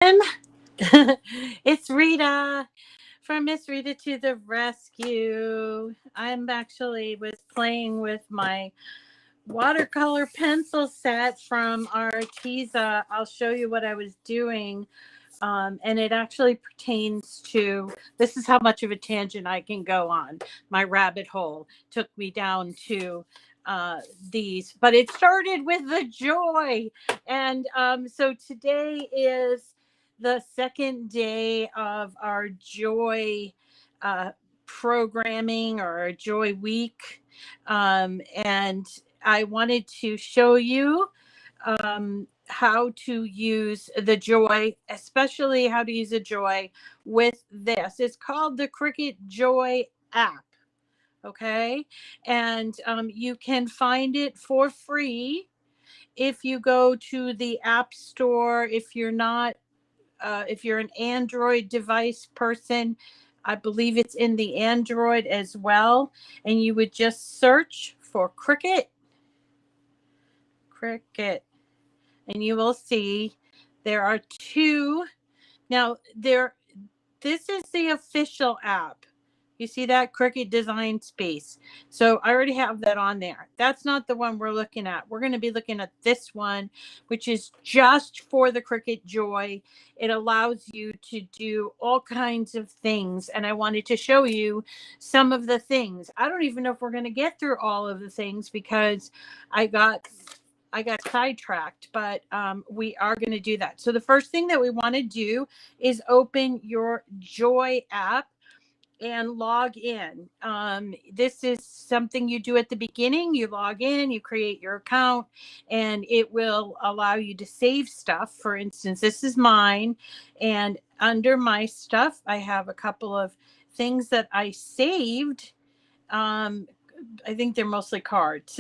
everyone. It's Rita from Miss Rita to the Rescue. I'm actually was playing with my watercolor pencil set from Arteza. I'll show you what I was doing. And it actually pertains to this is how much of a tangent I can go on. My rabbit hole took me down to these, but it started with the joy. And so today is the second day of our joy uh, programming or our joy week. And I wanted to show you how to use the joy, especially how to use the joy with this. It's called the Cricut Joy App. Okay. And you can find it for free if you go to the App Store. If you're not, if you're an Android device person, I believe it's in the Android as well. And you would just search for Cricut, and you will see there are two. Now, this is the official app. You see that Cricut Design Space. So I already have that on there. That's not the one we're looking at. We're going to be looking at this one, which is just for the Cricut Joy. It allows you to do all kinds of things. And I wanted to show you some of the things. I don't even know if we're going to get through all of the things because I got sidetracked, but we are going to do that. So the first thing that we want to do is open your Joy app and log in. This is something you do at the beginning. You log in, you create your account, and it will allow you to save stuff. For instance, this is mine, and under my stuff, I have a couple of things that I saved. I think they're mostly cards.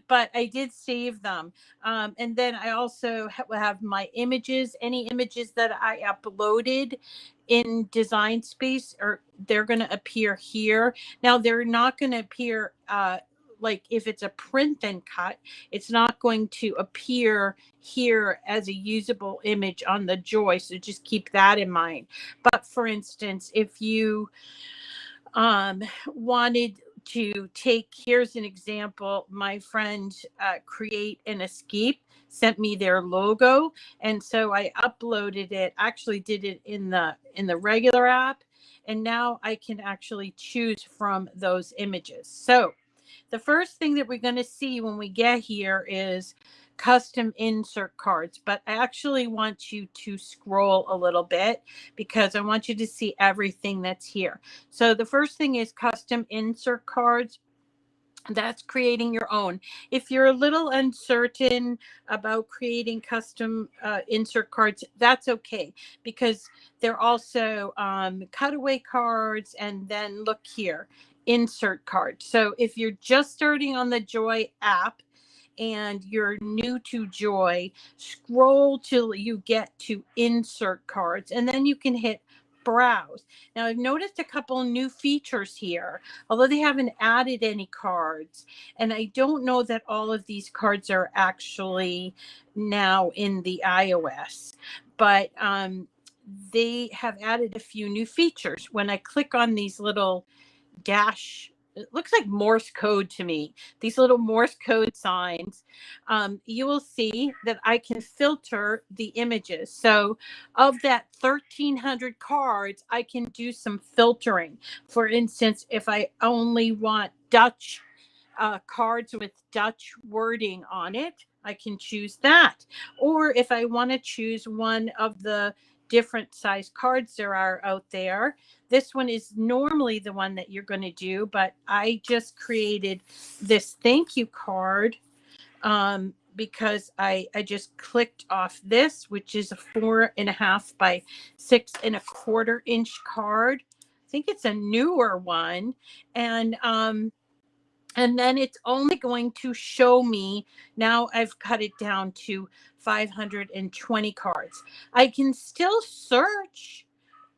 But I did save them. And then I also have my images, any images that I uploaded in Design Space, or they're going to appear here. Now, they're not going to appear like if it's a print and cut, it's not going to appear here as a usable image on the Joy. So just keep that in mind. But for instance, if you wanted to take, here's an example. My friend Create an Escape sent me their logo, and so I uploaded it. Actually did it in the regular app, and now I can actually choose from those images. So the first thing that we're going to see when we get here is custom insert cards, but I actually want you to scroll a little bit because I want you to see everything that's here. So the first thing is custom insert cards. That's creating your own. If you're a little uncertain about creating custom insert cards, that's okay, because they're also cutaway cards, and then look here, insert cards. So if you're just starting on the Joy app and you're new to Joy, scroll till you get to insert cards, and then you can hit browse. Now I've noticed a couple new features here, although they haven't added any cards, and I don't know that all of these cards are actually now in the iOS, but they have added a few new features. When I click on these little dash, it looks like Morse code to me, these little Morse code signs, you will see that I can filter the images. So of that 1,300 cards, I can do some filtering. For instance, if I only want Dutch cards with Dutch wording on it, I can choose that. Or if I want to choose one of the different size cards there are out there, this one is normally the one that you're going to do, but I just created this thank you card because I just clicked off this, which is a 4.5 by 6.25 inch card. I think it's a newer one. And then it's only going to show me, now I've cut it down to 520 cards. I can still search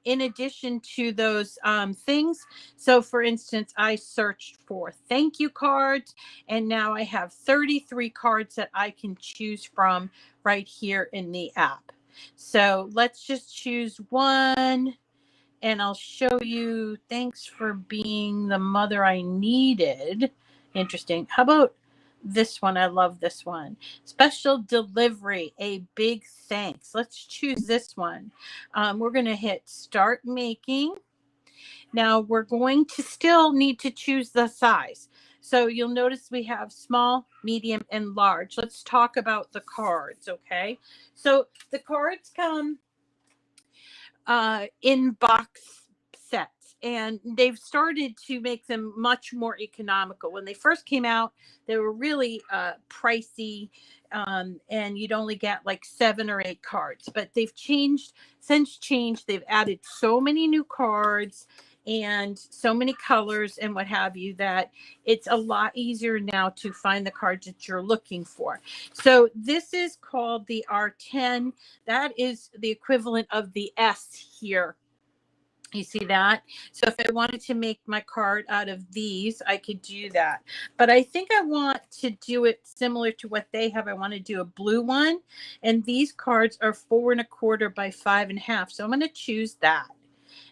in addition to those things. So for instance, I searched for thank you cards, and now I have 33 cards that I can choose from right here in the app. So let's just choose one. And I'll show you. Thanks for being the mother I needed. Interesting. How about this one? I love this one. Special delivery. A big thanks. Let's choose this one. We're going to hit start making. Now we're going to still need to choose the size. So you'll notice we have small, medium, and large. Let's talk about the cards, okay? So the cards come in box sets, and they've started to make them much more economical. When they first came out, they were really pricey, and you'd only get like 7 or 8 cards. But they've changed, since changed. They've added so many new cards and so many colors and what have you, that it's a lot easier now to find the cards that you're looking for. So this is called the R10. That is the equivalent of the S here. You see that? So if I wanted to make my card out of these, I could do that. But I think I want to do it similar to what they have. I want to do a blue one. And these cards are 4 1/4 by 5 1/2. So I'm going to choose that.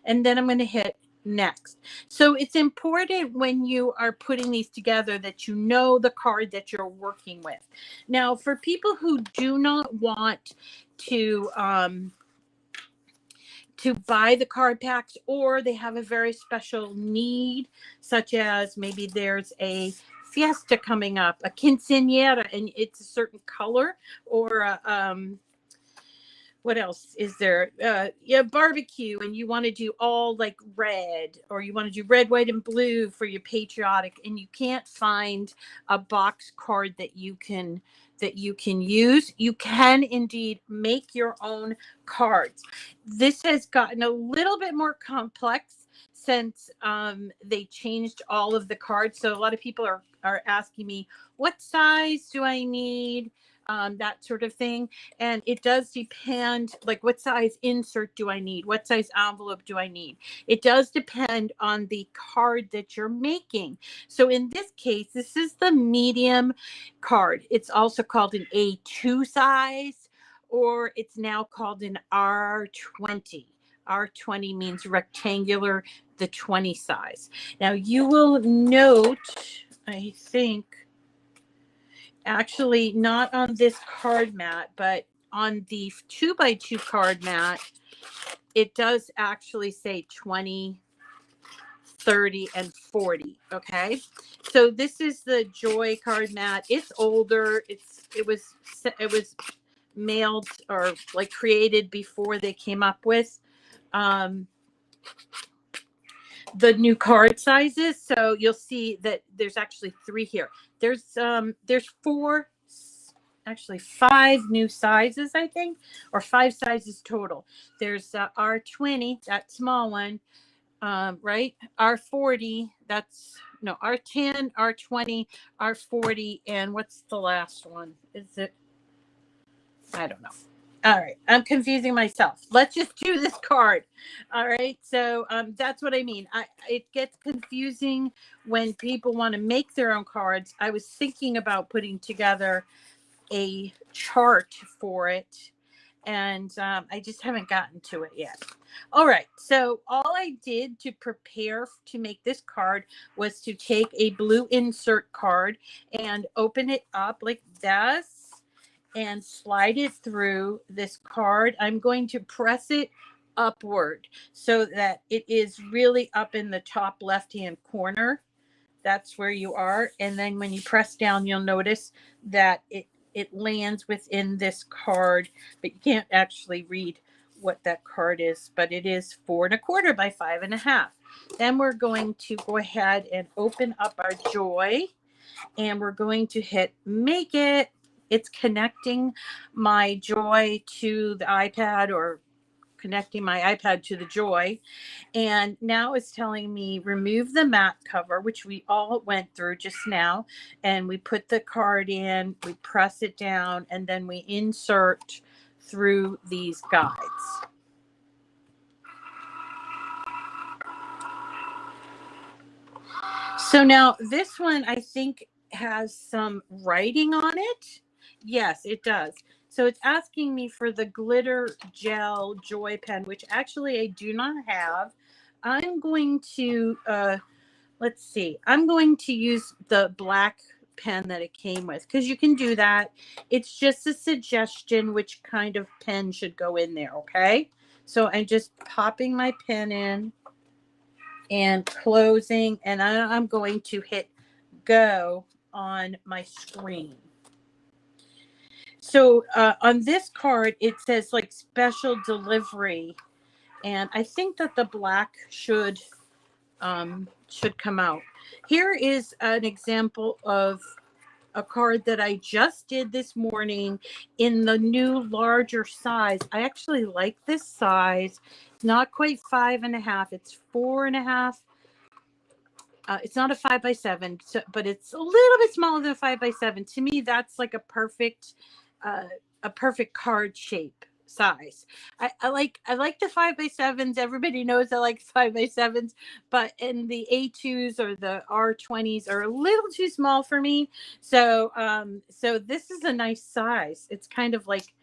And then I'm going to hit next. So it's important when you are putting these together that you know the card that you're working with. Now, for people who do not want to buy the card packs, or they have a very special need, such as maybe there's a fiesta coming up, a quinceañera, and it's a certain color, or a, what else is there? Yeah, barbecue, and you want to do all like red, or you want to do red, white, and blue for your patriotic, and you can't find a box card that you can use. You can indeed make your own cards. This has gotten a little bit more complex since they changed all of the cards. So a lot of people are asking me, what size do I need? That sort of thing. And it does depend, like what size insert do I need? What size envelope do I need? It does depend on the card that you're making. So in this case, this is the medium card. It's also called an A2 size, or it's now called an R20. R20 means rectangular, the 20 size. Now you will note, I think, actually not on this card mat, but on the 2x2 card mat, it does actually say 20, 30, and 40. Okay. So this is the Joy card mat. It's older. It was mailed, or like created before they came up with the new card sizes. So you'll see that there's actually 3 here. There's 4, actually 5 new sizes, I think, or 5 sizes total. There's R20, that small one, right? R40, that's no, R10, R20, R40, and what's the last one? Is it? I don't know. All right, I'm confusing myself. Let's just do this card. All right, so that's what I mean. It gets confusing when people want to make their own cards. I was thinking about putting together a chart for it, and I just haven't gotten to it yet. All right, so all I did to prepare to make this card was to take a blue insert card and open it up like this and slide it through this card. I'm going to press it upward so that it is really up in the top left-hand corner. That's where you are. And then when you press down, you'll notice that it lands within this card, but you can't actually read what that card is, but it is 4 1/4 by 5 1/2. Then we're going to go ahead and open up our Joy, and we're going to hit make it. It's connecting my Joy to the iPad, or connecting my iPad to the Joy. And now it's telling me remove the mat cover, which we all went through just now. And we put the card in, we press it down, and then we insert through these guides. So now this one, I think, has some writing on it. Yes, it does. So it's asking me for the glitter gel Joy pen, which actually I do not have. I'm going to, let's see, I'm going to use the black pen that it came with, because you can do that. It's just a suggestion which kind of pen should go in there, okay? So I'm just popping my pen in and closing, and I'm going to hit go on my screen. So on this card, it says like special delivery, and I think that the black should come out. Here is an example of a card that I just did this morning in the new larger size. I actually like this size. It's not quite 5.5. It's 4.5. It's not a 5x7, so, but it's a little bit smaller than a 5x7. To me, that's like uh, a perfect card shape size. I like the 5x7s. Everybody knows I like 5x7s, but in the A2s or the R20s are a little too small for me. So so this is a nice size. It's kind of like,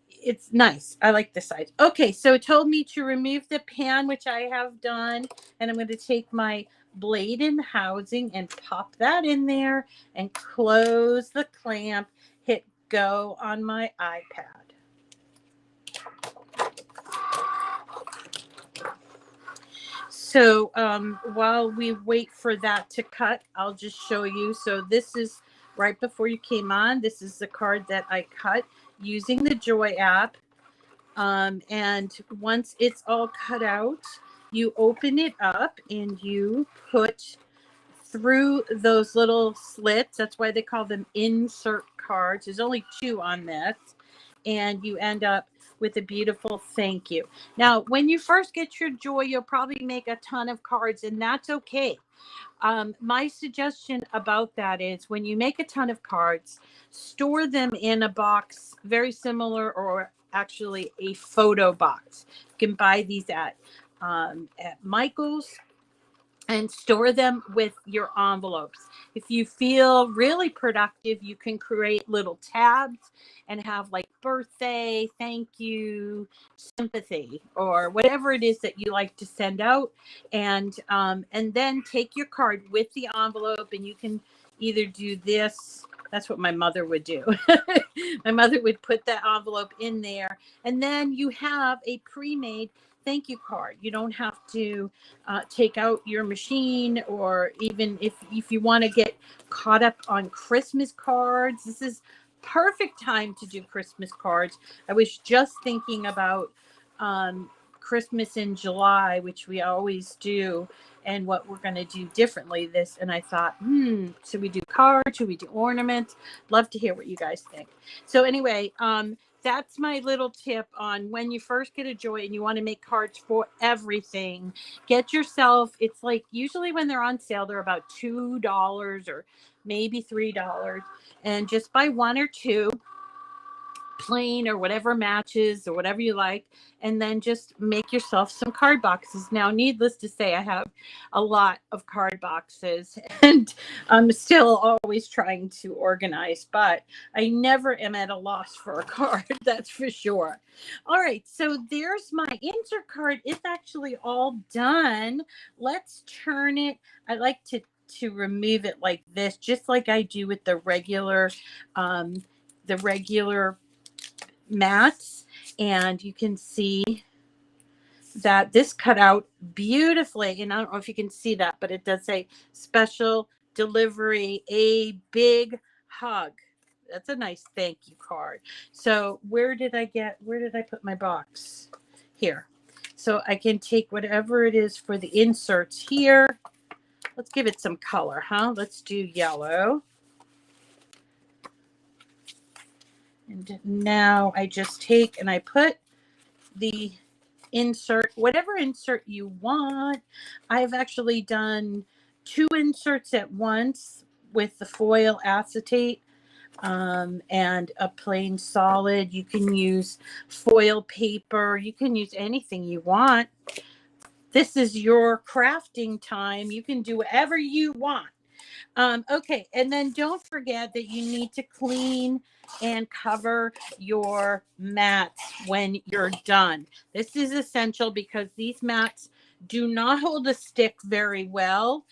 it's nice. I like this size. Okay, so it told me to remove the pan, which I have done, and I'm going to take my blade and housing and pop that in there and close the clamp, hit go on my iPad. So while we wait for that to cut, I'll just show you. So this is right before you came on. This is the card that I cut using the Joy app. And once it's all cut out, you open it up and you put through those little slits. That's why they call them insert cards. There's only 2 on this. And you end up with a beautiful thank you. Now, when you first get your Joy, you'll probably make a ton of cards, and that's okay. My suggestion about that is when you make a ton of cards, store them in a box very similar, or actually a photo box. You can buy these at Michael's, and store them with your envelopes. If you feel really productive, you can create little tabs and have like birthday, thank you, sympathy, or whatever it is that you like to send out. And then take your card with the envelope, and you can either do this. That's what my mother would do. My mother would put that envelope in there, and then you have a pre-made thank you card. You don't have to take out your machine, or even if you want to get caught up on Christmas cards, this is perfect time to do Christmas cards. I was just thinking about Christmas in July, which we always do, and what we're going to do differently this. And I thought, should we do cards? Should we do ornaments? Love to hear what you guys think. So anyway, that's my little tip on when you first get a Joy and you want to make cards for everything. Get yourself, it's like usually when they're on sale, they're about $2 or maybe $3. And just buy 1 or 2, plain or whatever matches or whatever you like, and then just make yourself some card boxes. Now, needless to say, I have a lot of card boxes, and I'm still always trying to organize, but I never am at a loss for a card. That's for sure. All right, so there's my insert card. It's actually all done. Let's turn it. I like to remove it like this, just like I do with the regular mats, and you can see that this cut out beautifully. And I don't know if you can see that, but it does say special delivery, a big hug. That's a nice thank you card. So where did I put my box? Here. So I can take whatever it is for the inserts here. Let's give it some color, huh? Let's do yellow. And now I just take and I put the insert, whatever insert you want. I've actually done 2 inserts at once with the foil acetate and a plain solid. You can use foil paper. You can use anything you want. This is your crafting time. You can do whatever you want. Okay, and then don't forget that you need to clean and cover your mats when you're done. This is essential because these mats do not hold a stick very well.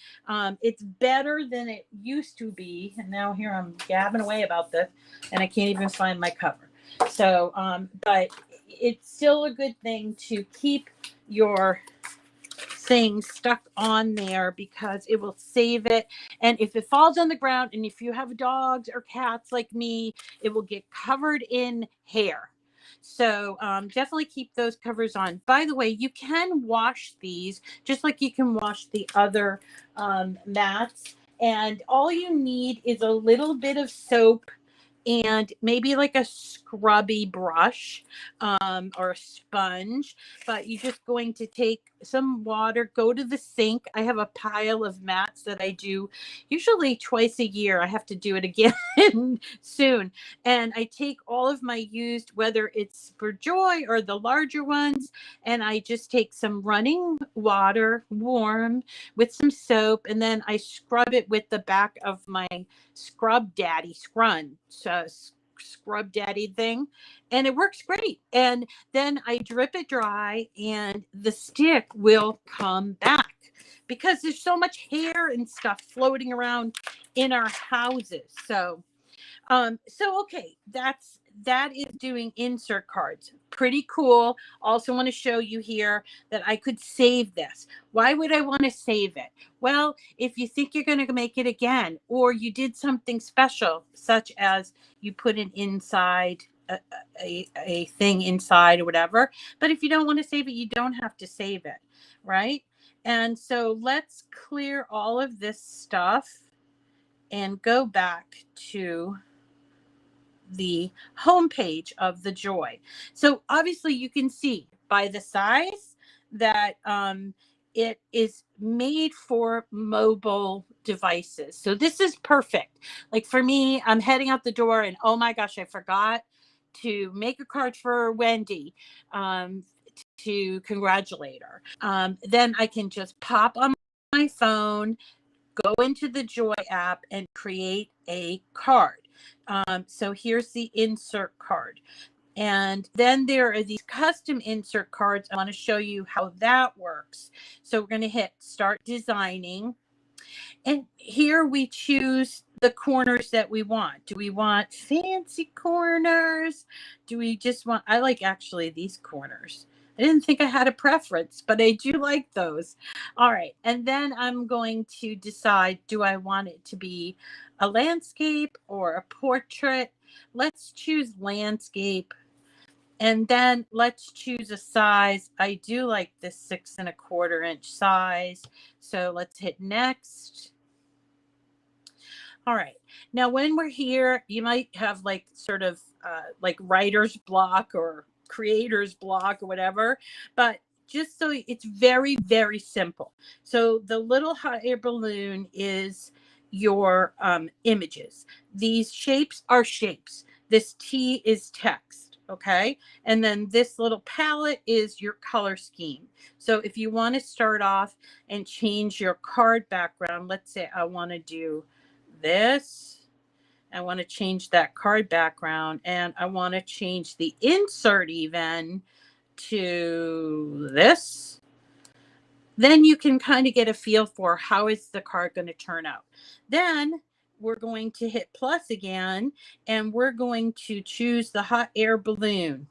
It's better than it used to be. And now here I'm gabbing away about this and I can't even find my cover. So, but it's still a good thing to keep your things stuck on there because it will save it. And if it falls on the ground, and if you have dogs or cats like me, it will get covered in hair. So definitely keep those covers on. By the way, you can wash these just like you can wash the other mats. And all you need is a little bit of soap and maybe like a scrubby brush or a sponge. But you're just going to take some water, go to the sink. I have a pile of mats that I do usually twice a year. I have to do it again soon. And I take all of my used, whether it's for Joy or the larger ones, and I just take some running water, warm, with some soap, and then I scrub it with the back of my Scrub Daddy Scrub Daddy thing, and it works great. And then I drip it dry and the stick will come back because there's so much hair and stuff floating around in our houses. So okay, that is doing insert cards. Pretty cool. Also want to show you here that I could save this. Why would I want to save it? Well, if you think you're going to make it again, or you did something special, such as you put an inside a thing inside or whatever. But if you don't want to save it, you don't have to save it, right? And so let's clear all of this stuff and go back to the homepage of the Joy. So obviously you can see by the size that it is made for mobile devices. So this is perfect. Like for me, I'm heading out the door and oh my gosh, I forgot to make a card for Wendy to congratulate her. Then I can just pop on my phone, go into the Joy app and create a card. So here's the insert card. And then there are these custom insert cards. I want to show you how that works. So we're going to hit start designing. And here we choose the corners that we want. Do we want fancy corners? Do we just want, I like actually these corners. I didn't think I had a preference, but I do like those. All right. And then I'm going to decide, do I want it to be a landscape or a portrait? Let's choose landscape. And then let's choose a size. I do like this 6 1/4 inch size. So let's hit next. All right. Now, when we're here, you might have like sort of like writer's block or creator's block or whatever. But just so it's very, very simple. So the little hot air balloon is your images. These shapes are shapes. This T is text. Okay. And then this little palette is your color scheme. So if you want to start off and change your card background, let's say I want to do this. I want to change that card background and I want to change the insert even to this. Then you can kind of get a feel for how is the card going to turn out. Then we're going to hit plus again and we're going to choose the hot air balloon.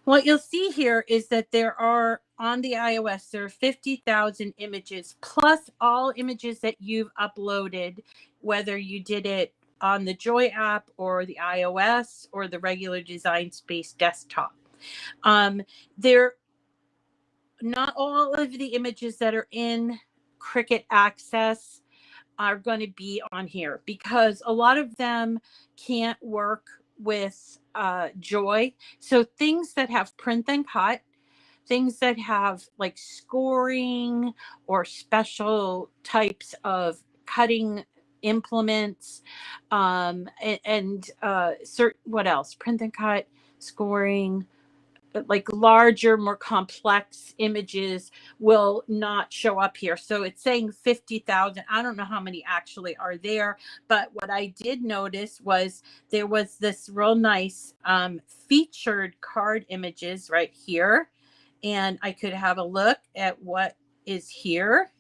What you'll see here is that there are, on the iOS, there are 50,000 images, plus all images that you've uploaded, whether you did it on the Joy app or the iOS or the regular Design Space desktop. Not all of the images that are in Cricut Access are going to be on here because a lot of them can't work with Joy. So things that have print and cut, things that have like scoring or special types of cutting implements, and certain, what else? Print and cut, scoring, like larger, more complex images will not show up here. So it's saying 50,000. I don't know how many actually are there, but what I did notice was there was this real nice featured card images right here. And I could have a look at what is here,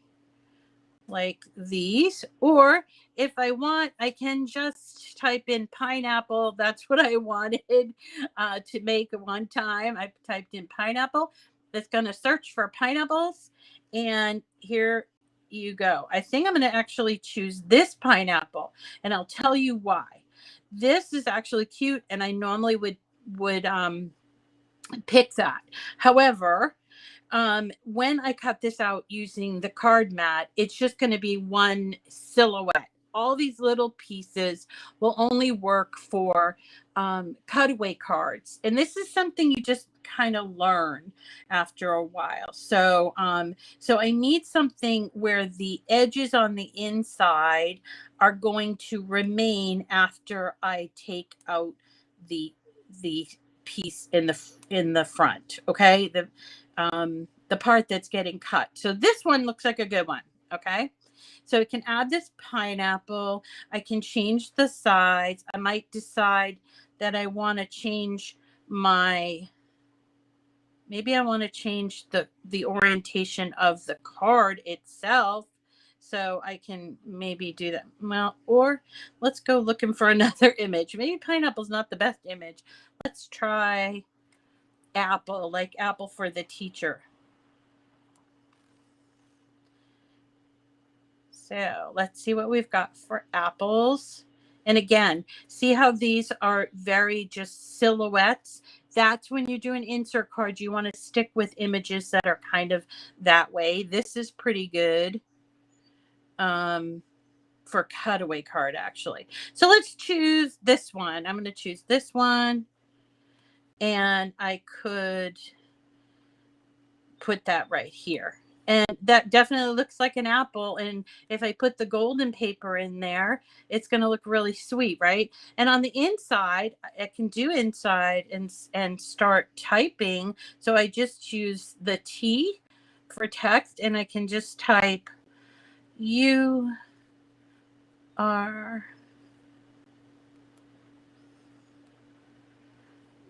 like these. Or if I want, I can just type in pineapple. That's what I wanted to make one time. I typed in pineapple. It's going to search for pineapples. And here you go. I think I'm going to actually choose this pineapple, and I'll tell you why. This is actually cute, and I normally would pick that. However, when I cut this out using the card mat, it's just going to be one silhouette. All these little pieces will only work for cutaway cards. And this is something you just kind of learn after a while. So I need something where the edges on the inside are going to remain after I take out the piece in the front. Okay, the part that's getting cut. So this one looks like a good one. Okay, so I can add this pineapple. I can change the size. I might decide that I want to change maybe I want to change the orientation of the card itself. So I can maybe do that. Well, or let's go looking for another image. Maybe pineapple's not the best image. Let's try apple, like apple for the teacher. So let's see what we've got for apples. And again, see how these are very just silhouettes. That's when you do an insert card, you want to stick with images that are kind of that way. This is pretty good for cutaway card, actually. So let's choose this one. I'm going to choose this one. And I could put that right here. And that definitely looks like an apple. And if I put the golden paper in there, it's going to look really sweet, right? And on the inside, I can do inside and start typing. So I just choose the T for text, and I can just type, you are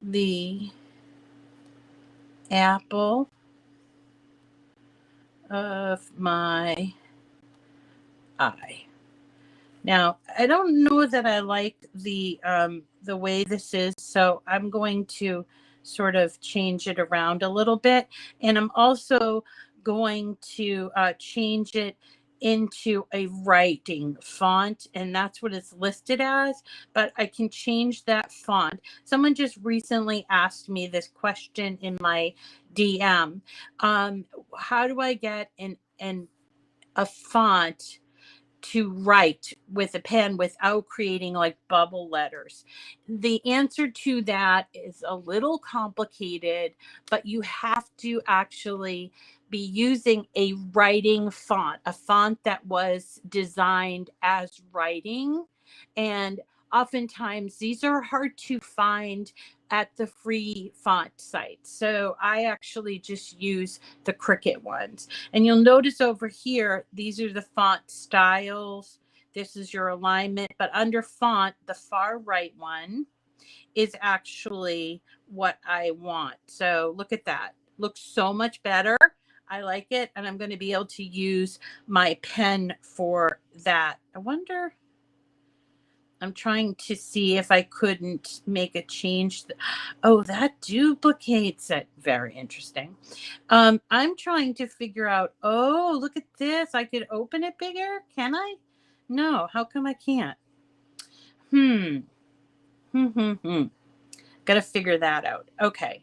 the apple of my eye. Now, I don't know that I like the way this is, so I'm going to sort of change it around a little bit. And I'm also going to change it into a writing font, and that's what it's listed as, but I can change that font. Someone just recently asked me this question in my DM. How do I get a font to write with a pen without creating like bubble letters? The answer to that is a little complicated, but you have to actually be using a writing font, a font that was designed as writing. And oftentimes these are hard to find at the free font site. So I actually just use the Cricut ones. And you'll notice over here, these are the font styles. This is your alignment, but under font, the far right one is actually what I want. So look at that. Looks so much better. I like it. And I'm going to be able to use my pen for that. I wonder, I'm trying to see if I couldn't make a change. Oh, that duplicates it. Very interesting. I'm trying to figure out, oh, look at this. I could open it bigger. Can I? No. How come I can't? Got to figure that out. Okay.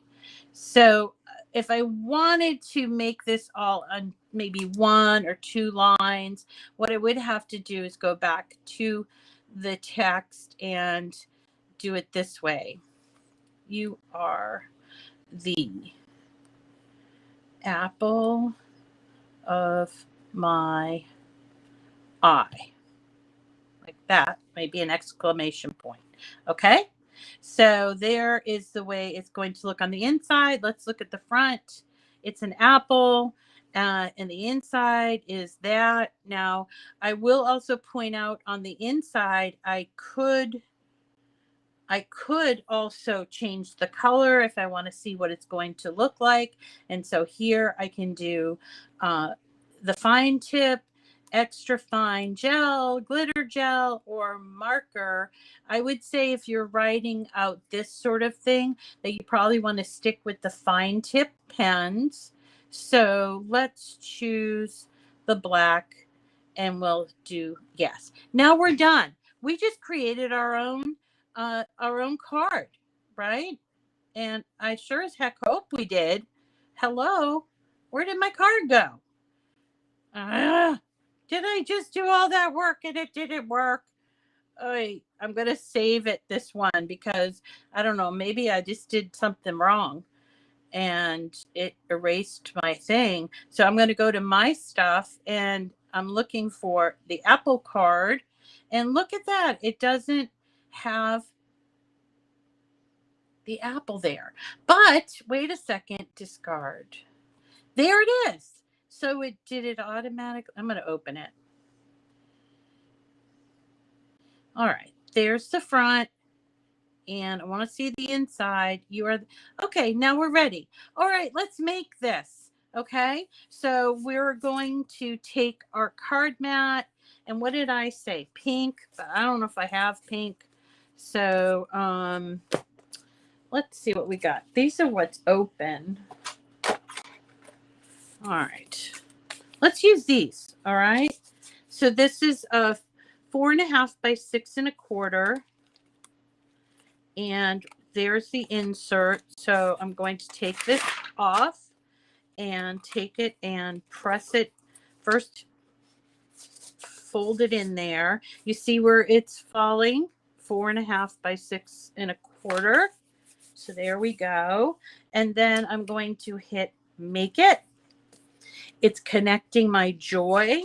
So if I wanted to make this all on maybe 1 or 2 lines, what I would have to do is go back to the text and do it this way. You are the apple of my eye. Like that, maybe an exclamation point. Okay. So there is the way it's going to look on the inside. Let's look at the front. It's an apple, and the inside is that. Now, I will also point out on the inside, I could also change the color if I want to see what it's going to look like. And so here I can do the fine tip, extra fine gel, glitter gel, or marker. I would say if you're writing out this sort of thing, that you probably want to stick with the fine tip pens. So let's choose the black and we'll do yes. Now we're done. We just created our own card, right? And I sure as heck hope we did. Hello, where did my card go? Did I just do all that work and it didn't work? I'm going to save it, this one, because I don't know, maybe I just did something wrong and it erased my thing. So I'm going to go to my stuff and I'm looking for the Apple card. And look at that. It doesn't have the apple there. But wait a second, discard. There it is. So it did it automatically. I'm going to open it. All right, there's the front. And I want to see the inside. You are okay. Now we're ready. All right, let's make this. Okay, so we're going to take our card mat. And what did I say? Pink, but I don't know if I have pink. So let's see what we got. These are what's open. All right, let's use these. All right, so this is a 4.5 by 6 1/4. And there's the insert. So I'm going to take this off and take it and press it. First, fold it in there. You see where it's falling? 4.5 by 6 1/4. So there we go. And then I'm going to hit make it. It's connecting my Joy.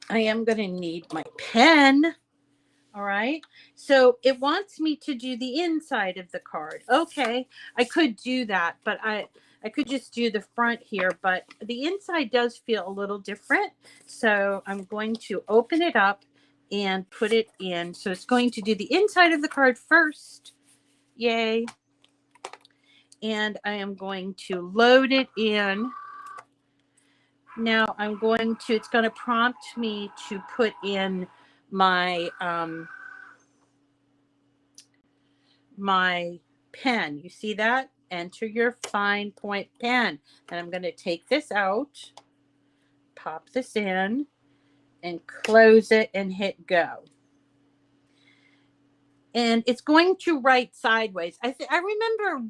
I am going to need my pen. All right. So it wants me to do the inside of the card. Okay. I could do that, but I could just do the front here, but the inside does feel a little different. So I'm going to open it up and put it in. So it's going to do the inside of the card first. Yay. And I am going to load it in. Now I'm going to, it's going to prompt me to put in my, my pen. You see that? Enter your fine point pen. And I'm going to take this out, pop this in, and close it and hit go. And it's going to write sideways. I remember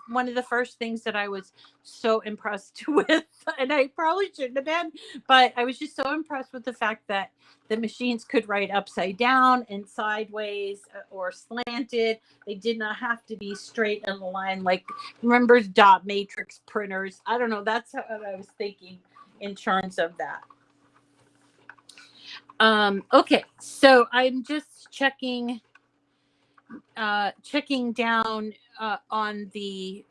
one of the first things that I was so impressed with, and I probably shouldn't have been, but I was just so impressed with the fact that the machines could write upside down and sideways or slanted. They did not have to be straight in the line. Like, remember dot matrix printers? I don't know. That's how I was thinking in terms of that. Okay, so I'm just checking down on the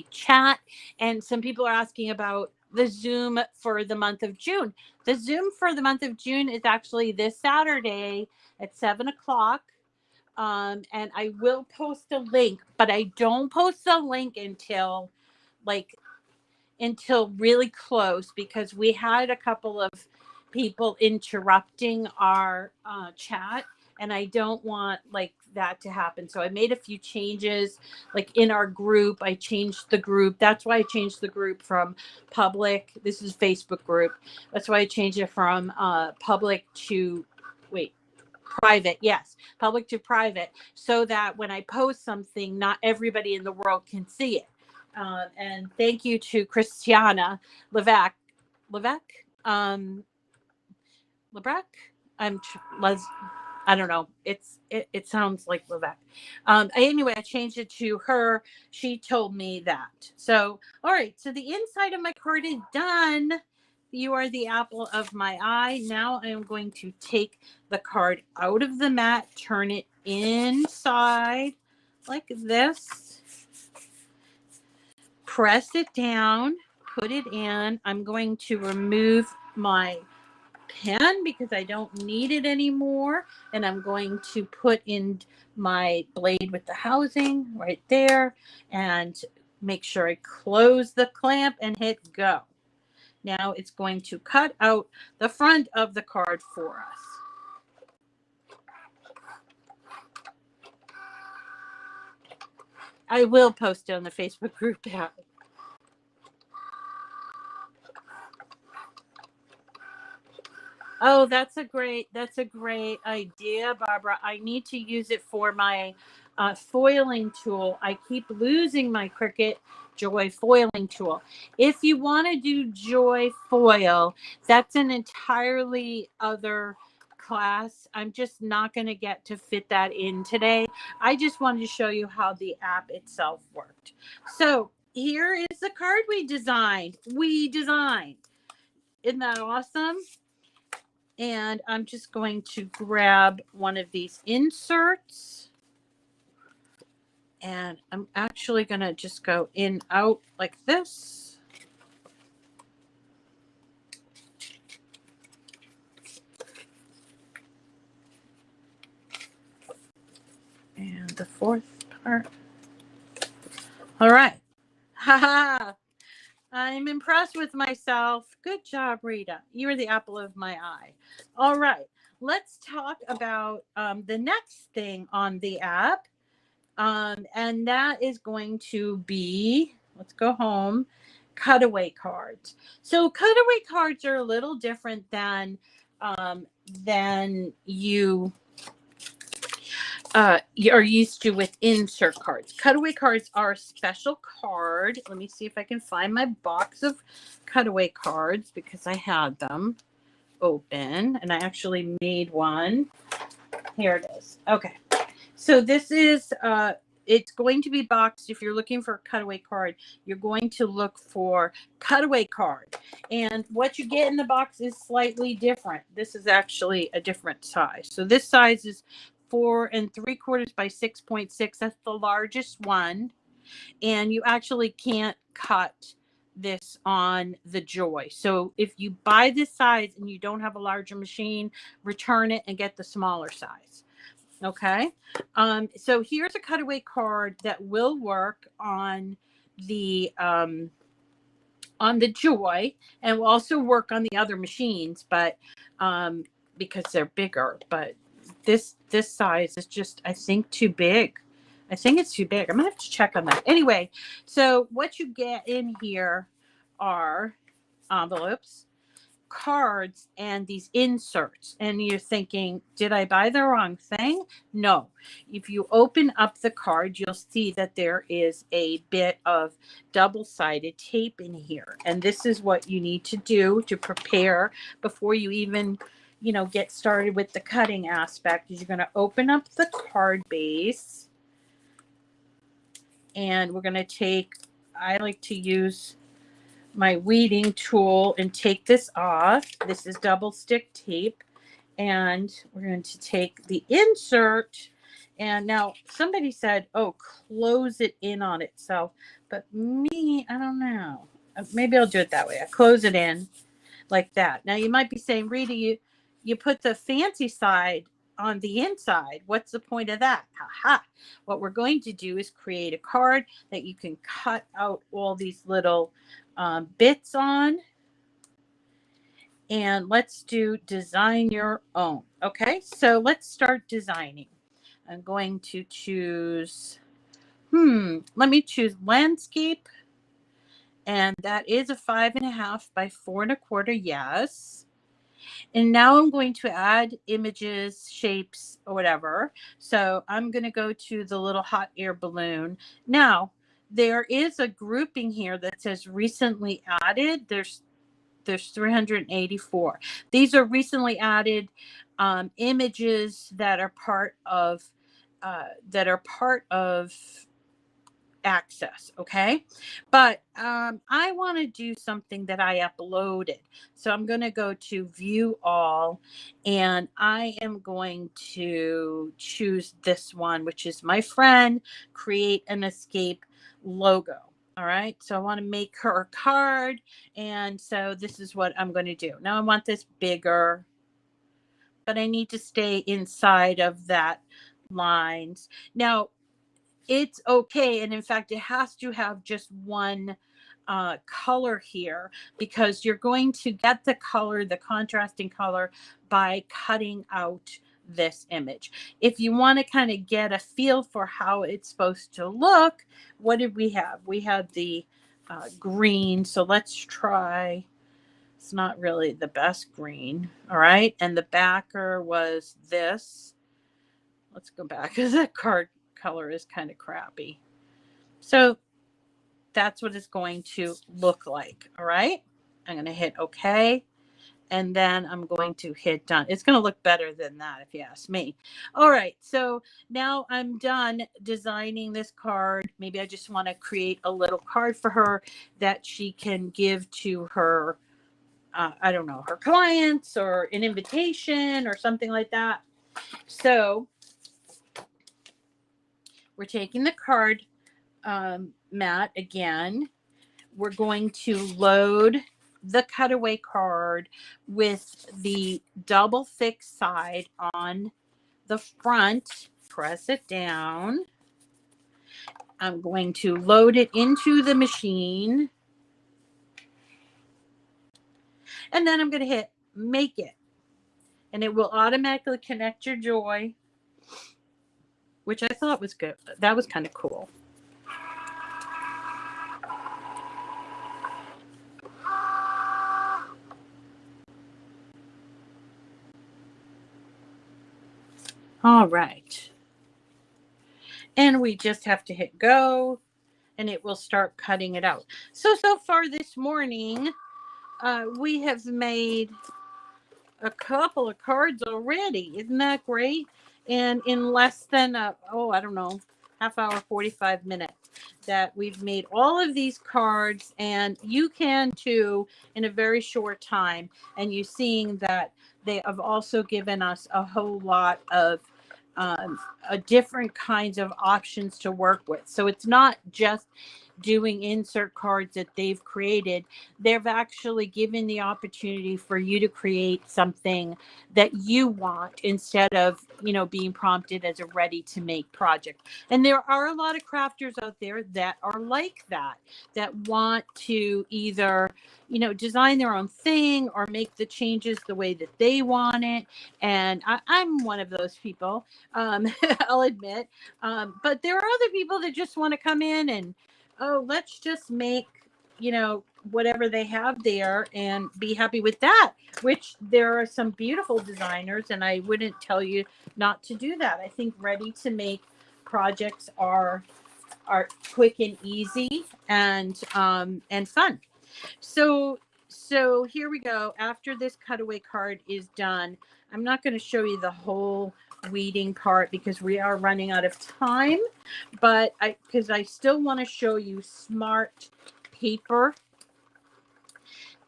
chat, and some people are asking about the Zoom for the month of June. The Zoom for the month of June is actually this Saturday at 7 o'clock. And I will post a link, but I don't post the link until really close, because we had a couple of people interrupting our chat, and I don't want that to happen. So I made a few changes, in our group. I changed the group. That's why I changed the group from public. This is Facebook group. That's why I changed it from public to private. Yes, public to private, so that when I post something, not everybody in the world can see it. And thank you to Christiana Levac. I don't know. It sounds like Levac. Anyway, I changed it to her. She told me that. So, all right. So the inside of my card is done. you are the apple of my eye. Now I am going to take the card out of the mat, turn it inside like this, press it down, put it in. I'm going to remove my pen because I don't need it anymore. And I'm going to put in my blade with the housing right there and make sure I close the clamp and hit go. Now it's going to cut out the front of the card for us. I will post it on the Facebook group app. Oh, that's a great idea, Barbara. I need to use it for my foiling tool. I keep losing my Cricut Joy foiling tool. If you want to do Joy foil, that's an entirely other class. I'm just not going to get to fit that in today. I just wanted to show you how the app itself worked. So here is the card we designed. Isn't that awesome? And I'm just going to grab one of these inserts. And I'm actually going to just go in, out like this. And the fourth part. All right. Haha. I'm impressed with myself. Good job, Rita. You are the apple of my eye. All right. Let's talk about the next thing on the app. And that is going to be, let's go home, cutaway cards. So cutaway cards are a little different than you are used to with insert cards. Cutaway cards are a special card. Let me see if I can find my box of cutaway cards because I had them open and I actually made one. Here it is. Okay. So this is it's going to be boxed. If you're looking for a cutaway card, you're going to look for cutaway card. And what you get in the box is slightly different. This is actually a different size. So this size is 4 3/4 by 6.6. That's the largest one. And you actually can't cut this on the Joy. So if you buy this size and you don't have a larger machine, return it and get the smaller size. Okay. So here's a cutaway card that will work on the Joy and will also work on the other machines, but because they're bigger. But this size is just, I think, too big. I think it's too big. I'm gonna have to check on that. Anyway, so what you get in here are envelopes, cards, and these inserts. And you're thinking, did I buy the wrong thing? No. If you open up the card, you'll see that there is a bit of double-sided tape in here. And this is what you need to do to prepare before you even, get started with the cutting aspect. Is you're going to open up the card base. And we're going to take, I like to use my weeding tool and take this off. This is double stick tape. And we're going to take the insert. And now somebody said, oh, close it in on itself. But me, I don't know. Maybe I'll do it that way. I close it in like that. Now you might be saying, Rita, you put the fancy side on the inside. What's the point of that? Haha. What we're going to do is create a card that you can cut out all these little bits on. And let's do design your own. Okay, so let's start designing. I'm going to choose, let me choose landscape. And that is a 5.5 by 4 1/4. Yes. And now I'm going to add images, shapes, or whatever. So I'm going to go to the little hot air balloon. Now, there is a grouping here that says recently added. There's 384. These are recently added images that are part of access. Okay. But I want to do something that I uploaded. So I'm going to go to view all, and I am going to choose this one, which is my friend Create an Escape logo. All right. So I want to make her a card. And so this is what I'm going to do. Now I want this bigger, but I need to stay inside of that lines. Now, it's okay. And in fact, it has to have just one color here, because you're going to get the color, the contrasting color, by cutting out this image. If you want to kind of get a feel for how it's supposed to look, what did we have? We had the green. So let's try. It's not really the best green. All right. And the backer was this. Let's go back, because that card color is kind of crappy. So that's what it's going to look like. All right. I'm going to hit OK. And then I'm going to hit done. It's going to look better than that, if you ask me. All right. So now I'm done designing this card. Maybe I just want to create a little card for her that she can give to her, I don't know, her clients, or an invitation or something like that. So we're taking the card mat again. We're going to load the cutaway card with the double thick side on the front. Press it down. I'm going to load it into the machine. And then I'm going to hit make it. And it will automatically connect your Joy, which I thought was good. That was kind of cool. All right. And we just have to hit go, and it will start cutting it out. So far this morning, we have made a couple of cards already. Isn't that great? And in less than, I don't know, half hour, 45 minutes, that we've made all of these cards. And you can too in a very short time. And you're seeing that they have also given us a whole lot of different kinds of options to work with. So it's not just doing insert cards that they've created. They've actually given the opportunity for you to create something that you want, instead of, being prompted as a ready to make project. And there are a lot of crafters out there that are like that want to either, design their own thing or make the changes the way that they want it. And I'm one of those people, I'll admit. But there are other people that just want to come in and, let's just make, whatever they have there and be happy with that, which there are some beautiful designers, and I wouldn't tell you not to do that. I think ready to make projects are quick and easy and fun. So here we go. After this cutaway card is done, I'm not going to show you the whole weeding part because we are running out of time, but because I still want to show you smart paper.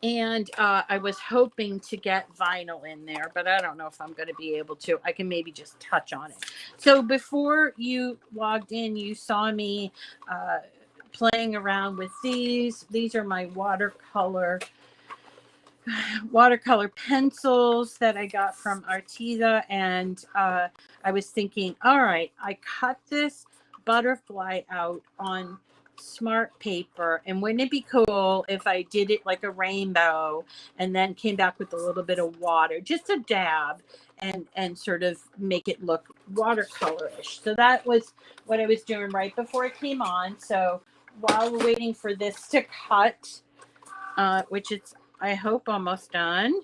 And I was hoping to get vinyl in there, but I don't know if I'm going to be able to. I can maybe just touch on it. So before you logged in, you saw me playing around with these. These are my watercolor pencils that I got from Arteza. And I was thinking, all right, I cut this butterfly out on smart paper, and wouldn't it be cool if I did it like a rainbow and then came back with a little bit of water, just a dab, and sort of make it look watercolorish. So that was what I was doing right before I came on. So while we're waiting for this to cut, which it's, I hope, almost done.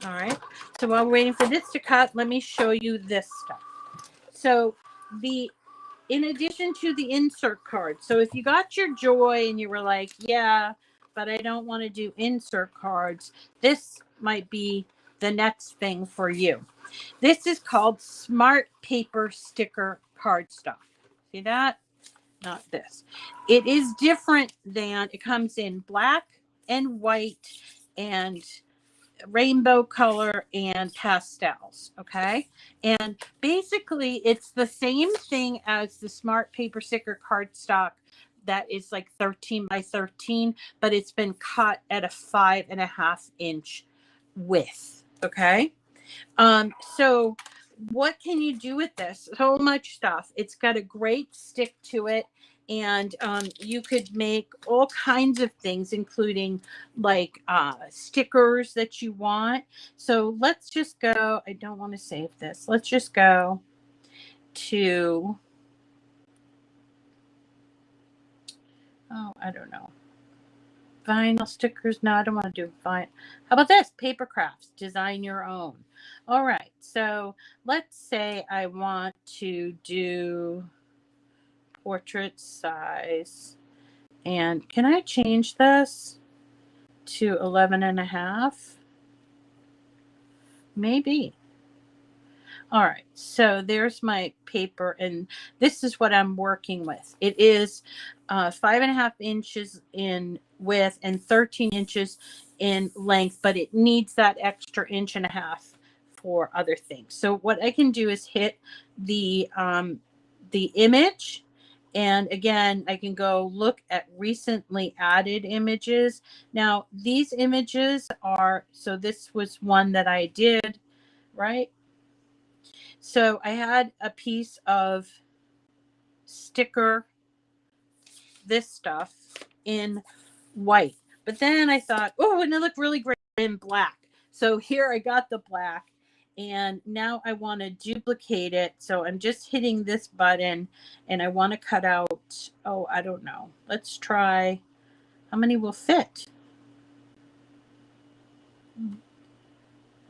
All right. So while we're waiting for this to cut, let me show you this stuff. So in addition to the insert card, so if you got your Joy and you were like, yeah, but I don't want to do insert cards, this might be the next thing for you. This is called Smart Paper Sticker Cardstock. See that? Not this. It is different than, it comes in black and white and rainbow color and pastels. Okay. And basically it's the same thing as the Smart Paper Sticker cardstock that is like 13 by 13, but it's been cut at a 5.5-inch width. Okay. So what can you do with this? So much stuff. It's got a great stick to it. And you could make all kinds of things, including like stickers that you want. So let's just go. I don't want to save this. Let's just go to, oh, I don't know. Vinyl stickers. No, I don't want to do vinyl. How about this? Paper crafts. Design your own. All right. So let's say I want to do portrait size. And can I change this to 11.5? Maybe. All right, so there's my paper, and this is what I'm working with. It is 5.5 inches in width and 13 inches in length, but it needs that extra 1.5 inches for other things. So what I can do is hit the image, and again, I can go look at recently added images. Now, these images are, so this was one that I did, right? So I had a piece of sticker, this stuff in white, but then I thought, oh, and it looked really great in black. So here I got the black, and now I want to duplicate it. So I'm just hitting this button, and I want to cut out, oh, I don't know. Let's try, how many will fit?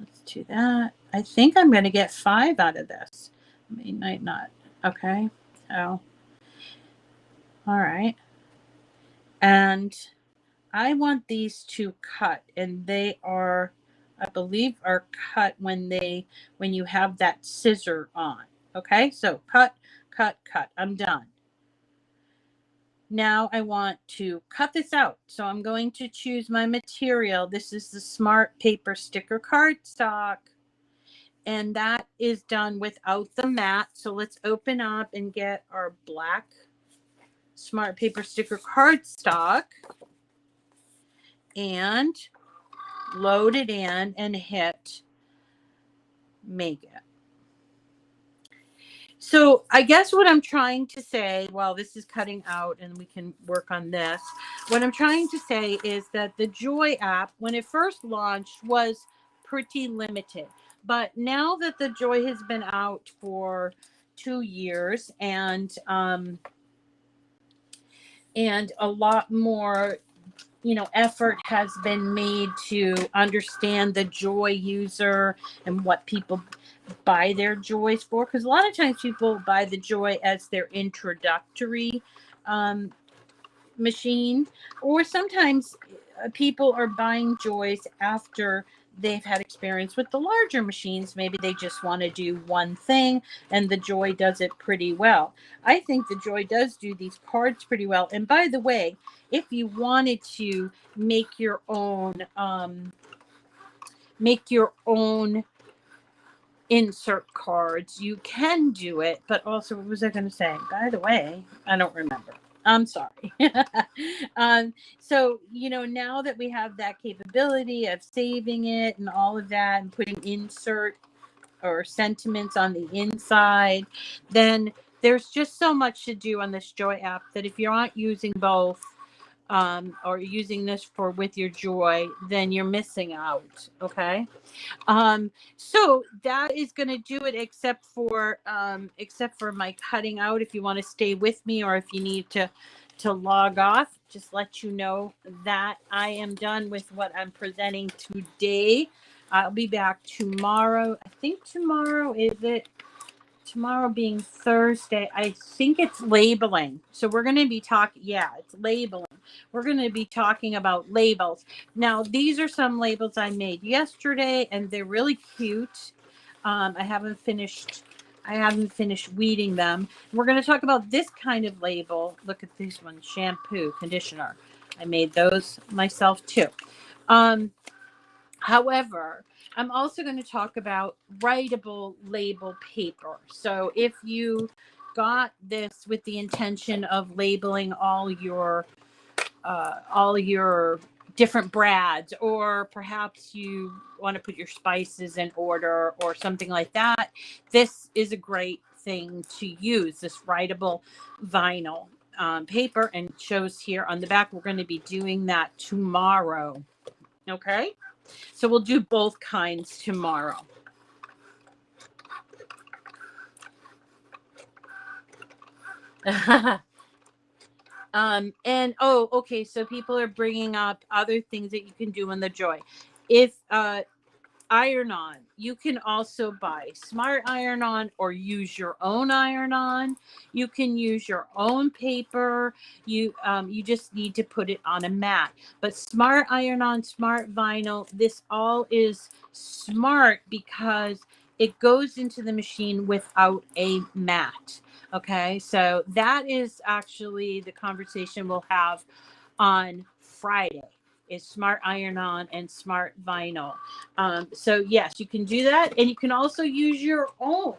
Let's do that. I think I'm going to get 5 out of this. I might not. Okay. So, all right. And I want these to cut, and they are, I believe, are cut when you have that scissor on. Okay. So cut, cut, cut. I'm done. Now I want to cut this out. So I'm going to choose my material. This is the Smart Paper Sticker cardstock. And that is done without the mat. So let's open up and get our black Smart Paper Sticker cardstock and load it in and hit make it. So I guess what I'm trying to say, while this is cutting out and we can work on this, what I'm trying to say is that the Joy app, when it first launched, was pretty limited. But now that the Joy has been out for 2 years, and a lot more, effort has been made to understand the Joy user and what people buy their Joys for, because a lot of times people buy the Joy as their introductory machine, or sometimes people are buying Joys after they've had experience with the larger machines. Maybe they just want to do one thing, and the Joy does it pretty well. I think the Joy does do these cards pretty well. And by the way, if you wanted to make your own insert cards, you can do it. But also, what was I going to say? By the way, I don't remember. I'm sorry. So, now that we have that capability of saving it and all of that and putting insert or sentiments on the inside, then there's just so much to do on this Joy app that if you're not using both, or using this with your Joy, then you're missing out. Okay. So that is going to do it, except for my cutting out. If you want to stay with me, or if you need to log off, just let you know that I am done with what I'm presenting today. I'll be back tomorrow. I think tomorrow being Thursday, I think it's labeling. So we're going to be talking, it's labeling. We're going to be talking about labels. Now, these are some labels I made yesterday, and they're really cute. I haven't finished I haven't finished weeding them. We're going to talk about this kind of label. Look at this one, shampoo, conditioner. I made those myself too. However, I'm also going to talk about writable label paper. So if you got this with the intention of labeling all your different brads, or perhaps you want to put your spices in order or something like that, this is a great thing to use, this writable vinyl paper, and shows here on the back. We're going to be doing that tomorrow. Okay, so we'll do both kinds tomorrow. And okay, so people are bringing up other things that you can do in the Joy. If iron on, you can also buy smart iron on or use your own iron on. You can use your own paper. You just need to put it on a mat. But smart iron on, smart vinyl, this all is smart because it goes into the machine without a mat. Okay, so that is actually the conversation we'll have on Friday, is smart iron on and smart vinyl. So yes, you can do that, and you can also use your own.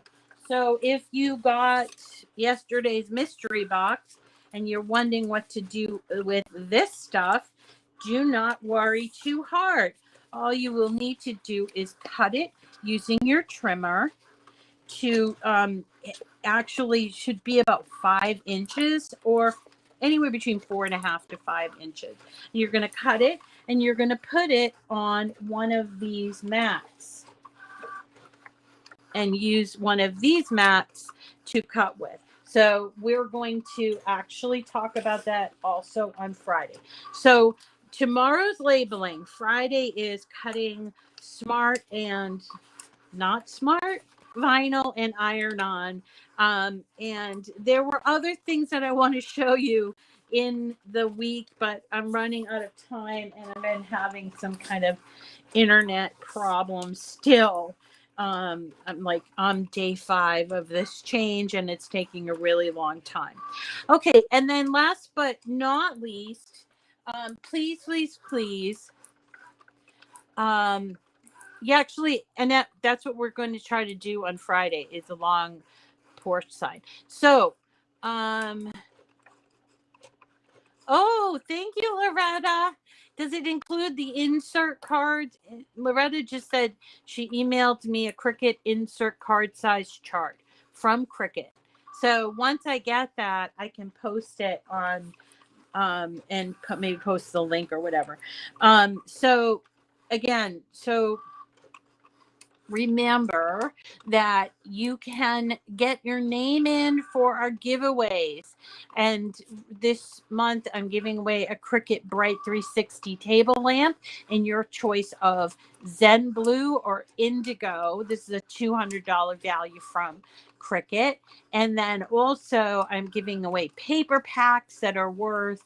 So if you got yesterday's mystery box and you're wondering what to do with this stuff, do not worry too hard. All you will need to do is cut it using your trimmer to actually should be about 5 inches, or anywhere between 4.5 to 5 inches. You're going to cut it and you're going to put it on one of these mats and use one of these mats to cut with. So we're going to actually talk about that also on Friday. So tomorrow's labeling, Friday is cutting smart and not smart vinyl and iron on. And there were other things that I want to show you in the week, but I'm running out of time and I've been having some kind of internet problem still. I'm like on day 5 of this change and it's taking a really long time. Okay, and then last but not least, please, yeah, actually, and that's what we're going to try to do on Friday, is a long porch sign. So, oh, thank you, Loretta. Does it include the insert cards? Loretta just said she emailed me a Cricut insert card size chart from Cricut. So once I get that, I can post it on, and maybe post the link or whatever. So again, remember that you can get your name in for our giveaways. And this month I'm giving away a Cricut Bright 360 table lamp in your choice of Zen Blue or Indigo. This is a $200 value from Cricut. And then also I'm giving away paper packs that are worth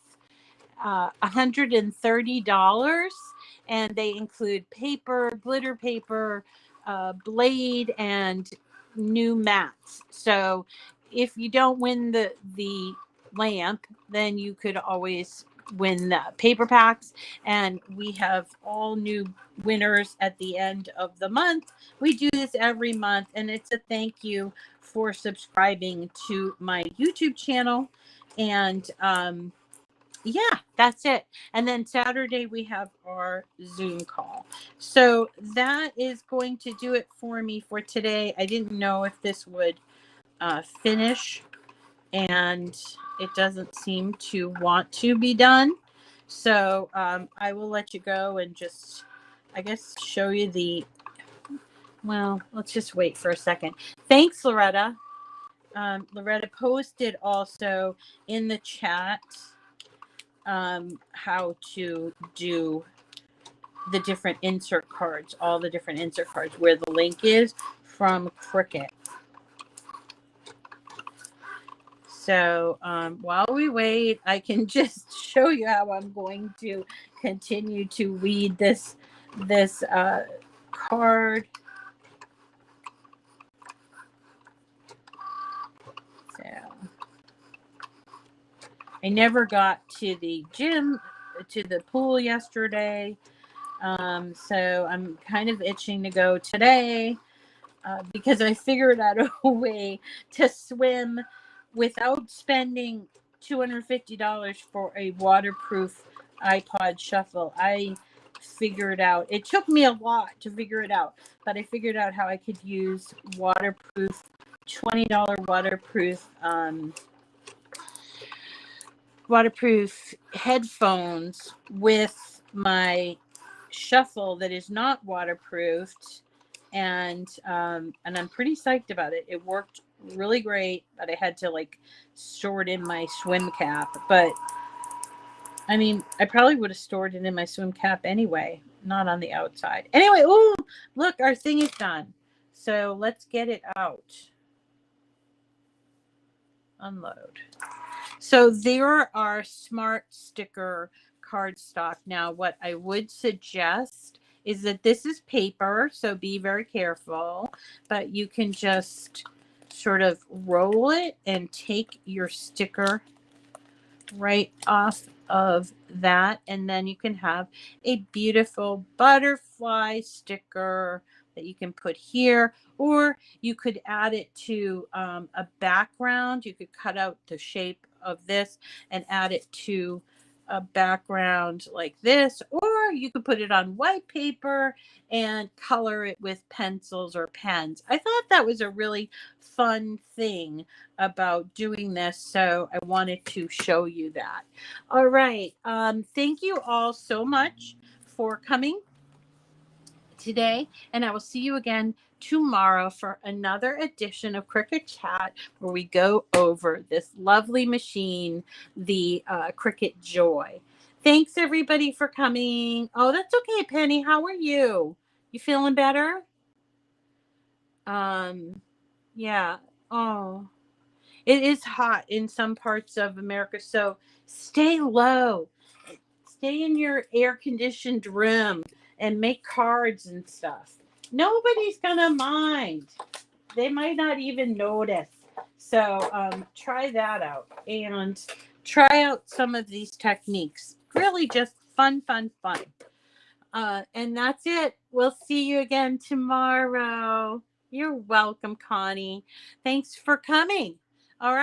$130, and they include paper, glitter paper, blade, and new mats. So if you don't win the lamp, then you could always win the paper packs, and we have all new winners at the end of the month. We do this every month, and it's a thank you for subscribing to my YouTube channel. And yeah, that's it. And then Saturday we have our Zoom call. So that is going to do it for me for today. I didn't know if this would finish, and it doesn't seem to want to be done. So I will let you go and just, I guess, show you the, well, let's just wait for a second. Thanks, Loretta. Loretta posted also in the chat how to do the different insert cards, all the different insert cards, where the link is from Cricut. So while we wait, I can just show you how I'm going to continue to weed this card. I never got to the gym, to the pool yesterday. So I'm kind of itching to go today because I figured out a way to swim without spending $250 for a waterproof iPod shuffle. I figured out, it took me a lot to figure it out, but I figured out how I could use waterproof, $20 waterproof headphones with my shuffle that is not waterproofed, and I'm pretty psyched about it. It worked really great, but I had to like store it in my swim cap. But I mean, I probably would have stored it in my swim cap anyway, not on the outside. Anyway, oh look, our thing is done. So let's get it out. Unload. So there are smart sticker cardstock. Now, what I would suggest is that this is paper, so be very careful, but you can just sort of roll it and take your sticker right off of that, and then you can have a beautiful butterfly sticker that you can put here, or you could add it to a background. You could cut out the shape of this and add it to a background like this, or you could put it on white paper and color it with pencils or pens. I thought that was a really fun thing about doing this, so I wanted to show you that. All right. Thank you all so much for coming today, and I will see you again tomorrow for another edition of Cricut Chat, where we go over this lovely machine, the Cricut Joy. Thanks everybody for coming. Oh, that's okay, Penny. How are you? You feeling better? Yeah. Oh, it is hot in some parts of America, so stay low. Stay in your air conditioned room and make cards and stuff. Nobody's gonna mind. They might not even notice. So try that out and try out some of these techniques. Really just fun, fun, fun. And that's it. We'll see you again tomorrow. You're welcome, Connie. Thanks for coming.